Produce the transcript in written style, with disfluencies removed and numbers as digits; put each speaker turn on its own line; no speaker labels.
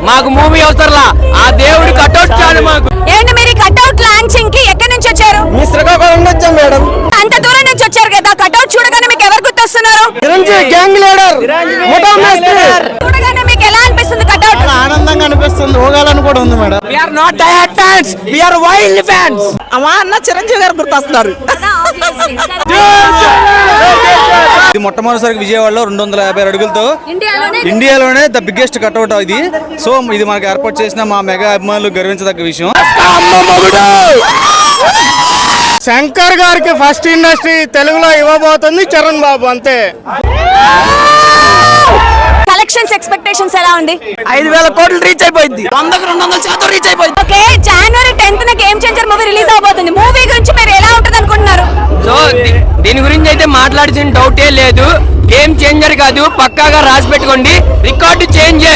మాకు మూవీ అవసరంలా, ఆ దేవుడి కట్అవుట్ చాలు మాకు.
ఏంటి మీరు కట్అవుట్ లాంచింగ్ కి ఎక్కడి నుంచి వచ్చారు?
మీ శ్రీకాకుళం నుంచి వచ్చాం మేడం.
అంత దూరం నుంచి వచ్చారు కదా, కట్అవుట్ చూడగానే మీకు ఎవరు గుర్తొస్తున్నారు?
చిరంజీవి గ్యాంగ్ లీడర్, ముఠా మేస్త్రి.
చూడగానే మీకు ఎలా అనిపిస్తుంది కట్అవుట్?
ఆనందంగా అనిపిస్తుంది, ఊగాలని కూడా ఉంది madam.
We are not diehard fans, we are wild fans.
అమ్మా అన్న చిరంజీవి గారు గుర్తొస్తున్నారు.
ఇది మొట్టమొదటిసారి విజయవాడలో 256 అడుగులతో
ఇండియాలోనే
ఇండియాలోనే ద బిగ్గెస్ట్ కట్అవుట్ ఇది. సో ఇది మనకి ఏర్పాటు చేసిన మా మెగా అభిమానులు గర్వించదగ్గ విషయం.
శంకర్ గారికి ఫస్ట్ ఇండస్ట్రీ తెలుగులో ఇవ్వబోతుంది చరణ్ బాబు, అంతే.
కలెక్షన్స్ ఎక్స్పెక్టేషన్స్ ఎలా ఉంది?
5,000 కోట్లు రీచ్ అయిపోయింది, 100కు 200% రీచ్ అయిపోయింది.
ఓకే, జనవరి 10th game changer movie release అవబోతుంది. మూవీ గురించి మీరు ఎలా ఉంటుంది అనుకుంటున్నారు?
సో దీని గురించి అయితే మాట్లాడాల్సిన డౌటే లేదు. గేమ్ చేంజర్ కాదు, పక్కాగా రాసి పెట్టుకోండి, రికార్డు చేంజర్.